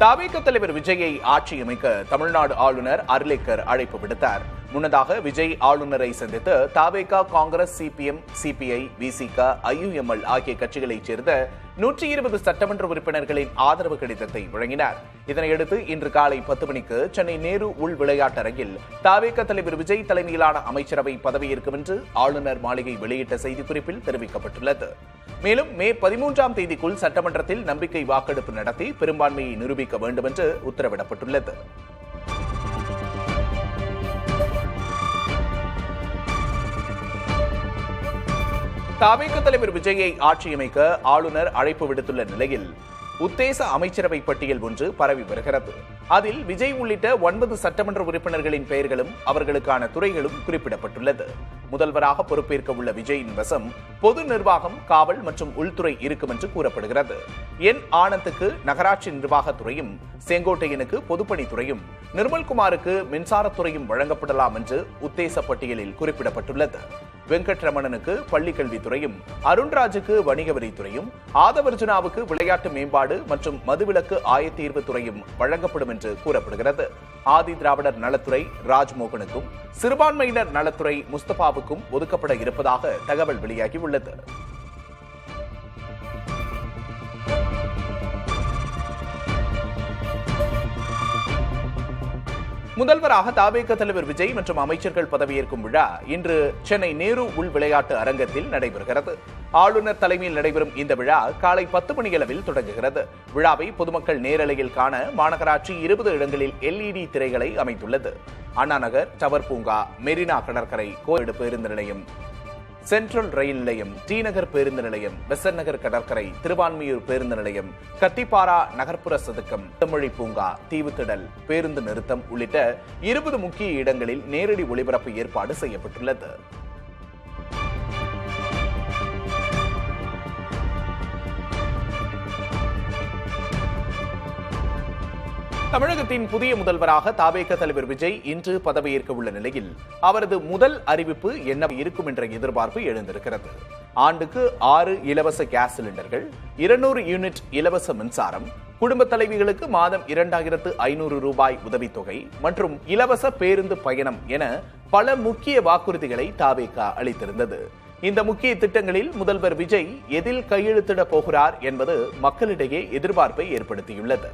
தவிக தலைவர் விஜயை ஆட்சி அமைக்க தமிழ்நாடு ஆளுநர் அர்லேக்கர் அழைப்பு விடுத்தார். முன்னதாக விஜய் ஆளுநரை சந்தித்து தவிக, காங்கிரஸ், சிபிஎம், சிபிஐ, விசிக, ஐயுஎம்எல் ஆகிய கட்சிகளைச் சேர்ந்த 120 சட்டமன்ற உறுப்பினர்களின் ஆதரவு கடிதத்தை வழங்கினார். இதனையடுத்து இன்று காலை 10 மணிக்கு சென்னை நேரு உள் விளையாட்டரங்கில் தவிக தலைவர் விஜய் தலைமையிலான அமைச்சரவை பதவியேற்கும் என்று ஆளுநர் மாளிகை வெளியிட்ட செய்திக்குறிப்பில் தெரிவிக்கப்பட்டுள்ளது. மேலும் மே 13ஆம் தேதிக்குள் சட்டமன்றத்தில் நம்பிக்கை வாக்கெடுப்பு நடத்தி பெரும்பான்மையை நிரூபிக்க வேண்டும் என்று உத்தரவிடப்பட்டுள்ளது. தவிக தலைவர் விஜயை ஆட்சியமைக்க ஆளுநர் அழைப்பு விடுத்துள்ள நிலையில் உத்தேச அமைச்சரவை பட்டியல் ஒன்று பரவி வருகிறது. அதில் விஜய் உள்ளிட்ட 9 சட்டமன்ற உறுப்பினர்களின் பெயர்களும் அவர்களுக்கான துறைகளும் குறிப்பிடப்பட்டுள்ளது. முதல்வராக பொறுப்பேற்க உள்ள விஜயின் வசம் பொது நிர்வாகம், காவல் மற்றும் உள்துறை இருக்கும் என்று கூறப்படுகிறது. என் ஆனந்துக்கு நகராட்சி நிர்வாகத்துறையும், செங்கோட்டையனுக்கு பொதுப்பணித்துறையும், நிர்மல்குமாருக்கு மின்சாரத்துறையும் வழங்கப்படலாம் என்று உத்தேச பட்டியலில் குறிப்பிடப்பட்டுள்ளது. வெங்கட்ரமணனுக்கு பள்ளிக்கல்வித்துறையும், அருண்ராஜுக்கு வணிக வரித்துறையும், ஆதவர்ஜுனாவுக்கு விளையாட்டு மேம்பாடு மற்றும் மதுவிலக்கு ஆயத்தீர்வு துறையும் வழங்கப்படும் என்று கூறப்படுகிறது. ஆதி திராவிடர் நலத்துறை ராஜ்மோகனுக்கும், சிறுபான்மையினர் நலத்துறை முஸ்தபாவுக்கும் ஒதுக்கப்பட இருப்பதாக தகவல் வெளியாகியுள்ளது. முதல்வராக தவிக தலைவர் விஜய் மற்றும் அமைச்சர்கள் பதவியேற்கும் விழா இன்று சென்னை நேரு உள் விளையாட்டு அரங்கத்தில் நடைபெறுகிறது. ஆளுநர் தலைமையில் நடைபெறும் இந்த விழா காலை 10 மணியளவில் தொடங்குகிறது. விழாவை பொதுமக்கள் நேரலையில் காண மாநகராட்சி 20 இடங்களில் LED திரைகளை அமைத்துள்ளது. அண்ணா நகர், டவர் பூங்கா, மெரினா கடற்கரை, கோயடு பேருந்து நிலையம், சென்ட்ரல் ரயில் நிலையம், டி நகர் பேருந்து நிலையம், பெசன்ட் நகர் கடற்கரை, திருவான்மியூர் பேருந்து நிலையம், கத்திப்பாரா நகர்ப்புற சதுக்கம், தமிழி பூங்கா, தீவுத்திடல், பேருந்து நிறுத்தம் உள்ளிட்ட 20 முக்கிய இடங்களில் நேரடி ஒளிபரப்பு ஏற்பாடு செய்யப்பட்டுள்ளது. தமிழகத்தின் புதிய முதல்வராக தவிக தலைவர் விஜய் இன்று பதவியேற்க உள்ள நிலையில் அவரது முதல் அறிவிப்பு என்ன இருக்கும் என்ற எதிர்பார்ப்பு எழுந்திருக்கிறது. ஆண்டுக்கு 6 இலவச கேஸ் சிலிண்டர்கள், 200 யூனிட் இலவச மின்சாரம், குடும்ப தலைவிகளுக்கு மாதம் 2500 ரூபாய் உதவித்தொகை மற்றும் இலவச பேருந்து பயணம் என பல முக்கிய வாக்குறுதிகளை தவிக அளித்திருந்தது. இந்த முக்கிய திட்டங்களில் முதல்வர் விஜய் எதில் கையெழுத்திட போகிறார் என்பது மக்களிடையே எதிர்பார்ப்பை ஏற்படுத்தியுள்ளது.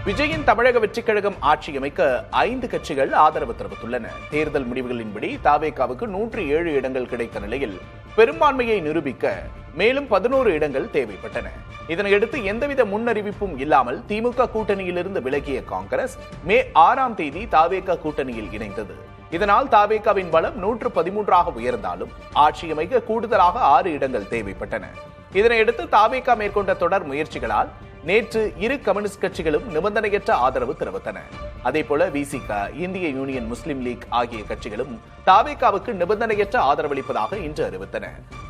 விஜயின் தமிழக வெற்றிக் கழகம் ஆட்சி அமைக்க 5 கட்சிகள் ஆதரவு தெரிவித்துள்ளன. தேர்தல் முடிவுகளின்படி தவிகவுக்கு 107 இடங்கள் கிடைத்த நிலையில் பெரும்பான்மையை நிரூபிக்க மேலும் 11 இடங்கள் தேவைப்பட்டன. இதனையடுத்து எந்தவித முன்னறிவிப்பும் இல்லாமல் திமுக கூட்டணியிலிருந்து விலகிய காங்கிரஸ் மே 6ஆம் தேதி தவிக கூட்டணியில் இணைந்தது. இதனால் தவிகவின் பலம் 113ஆக உயர்ந்தாலும் ஆட்சி அமைக்க கூடுதலாக 6 இடங்கள் தேவைப்பட்டன. இதனையடுத்து தவிக மேற்கொண்ட தொடர் முயற்சிகளால் நேற்று இரு கம்யூனிஸ்ட் கட்சிகளும் நிபந்தனையற்ற ஆதரவு தெரிவித்தன. அதேபோல விசிக, இந்திய யூனியன் முஸ்லிம் லீக் ஆகிய கட்சிகளும் தவிகவுக்கு நிபந்தனையற்ற ஆதரவளிப்பதாக இன்று அறிவித்தன.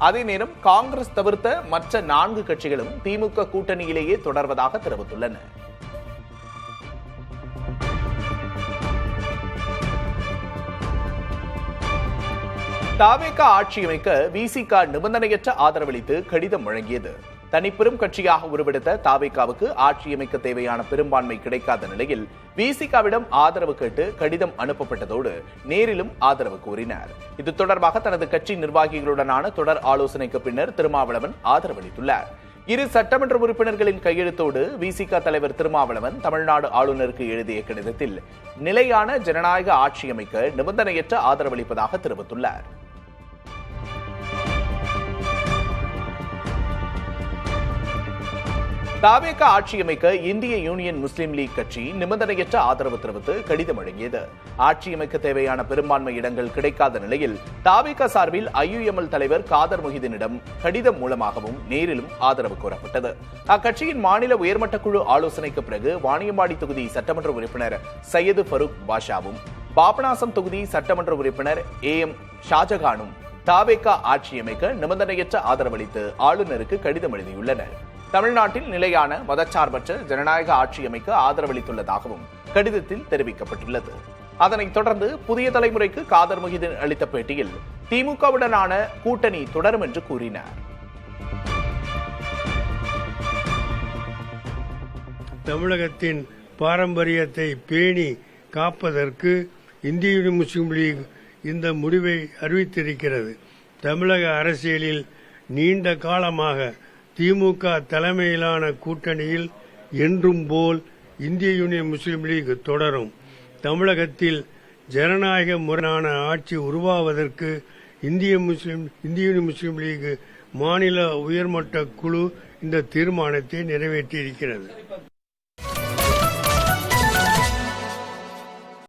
அதே நேரம் காங்கிரஸ் தவிர்த்த மற்ற 4 கட்சிகளும் திமுக கூட்டணியிலேயே தொடர்வதாக தெரிவித்துள்ளன. தவிக ஆட்சி அமைக்க விசிக நிபந்தனையற்ற ஆதரவளித்து கடிதம் வழங்கியது. தனிப்பெரும் கட்சியாக உருவெடுத்த தவிகவுக்கு ஆட்சி அமைக்க தேவையான பெரும்பான்மை கிடைக்காத நிலையில் விசிகவிடம் ஆதரவு கேட்டு கடிதம் அனுப்பப்பட்டதோடு நேரிலும் ஆதரவு கோரினார். இது தொடர்பாக தனது கட்சி நிர்வாகிகளுடனான தொடர் ஆலோசனைக்கு பின்னர் திருமாவளவன் ஆதரவளித்துள்ளார். இரு சட்டமன்ற உறுப்பினர்களின் கையெழுத்தோடு விசிக தலைவர் திருமாவளவன் தமிழ்நாடு ஆளுநருக்கு எழுதிய கடிதத்தில் நிலையான ஜனநாயக ஆட்சி அமைக்க நிபந்தனையற்ற ஆதரவளிப்பதாக தெரிவித்துள்ளார். தவிக ஆட்சி அமைக்க இந்திய யூனியன் முஸ்லிம் லீக் கட்சி நிபந்தனையற்ற ஆதரவு தெரிவித்து கடிதம் வழங்கியது. ஆட்சி அமைக்க தேவையான பெரும்பான்மை இடங்கள் கிடைக்காத நிலையில் தவிக சார்பில் ஐயுஎம்எல் தலைவர் காதர் மொஹிதீனிடம் கடிதம் மூலமாகவும் நேரிலும் ஆதரவு கோரப்பட்டது. அக்கட்சியின் மாநில உயர்மட்ட குழு ஆலோசனைக்கு பிறகு வாணியம்பாடி தொகுதி சட்டமன்ற உறுப்பினர் சையது ஃபரூக் பாஷாவும், பாபநாசம் தொகுதி சட்டமன்ற உறுப்பினர் AM ஷாஜகானும் தவிக ஆட்சி அமைக்க நிபந்தனையற்ற ஆதரவளித்து ஆளுநருக்கு கடிதம் எழுதியுள்ளனர். தமிழ்நாட்டில் நிலையான மதச்சார்பற்ற ஜனநாயக ஆட்சி அமைக்க ஆதரவளித்துள்ளதாகவும் கடிதத்தில் தெரிவிக்கப்பட்டுள்ளது. அதனைத் தொடர்ந்து புதிய தலைமுறைக்கு காதர் முஹிதீன் அளித்த பேட்டியில் திமுகவுடனான கூட்டணி தொடரும் என்று கூறினார். தமிழகத்தின் பாரம்பரியத்தை பேணி காப்பதற்கு இந்திய யூனியன் முஸ்லீம் லீக் இந்த முடிவை அறிவித்திருக்கிறது. தமிழக அரசியலில் நீண்ட காலமாக திமுக தலைமையிலான கூட்டணியில் என்றும் போல் இந்திய யூனியன் முஸ்லீம் லீக் தொடரும். தமிழகத்தில் ஜனநாயக முறையான ஆட்சி உருவாவதற்கு இந்திய யூனியன் முஸ்லீம் லீக் மாநில உயர்மட்ட குழு இந்த தீர்மானத்தை நிறைவேற்றியிருக்கிறது.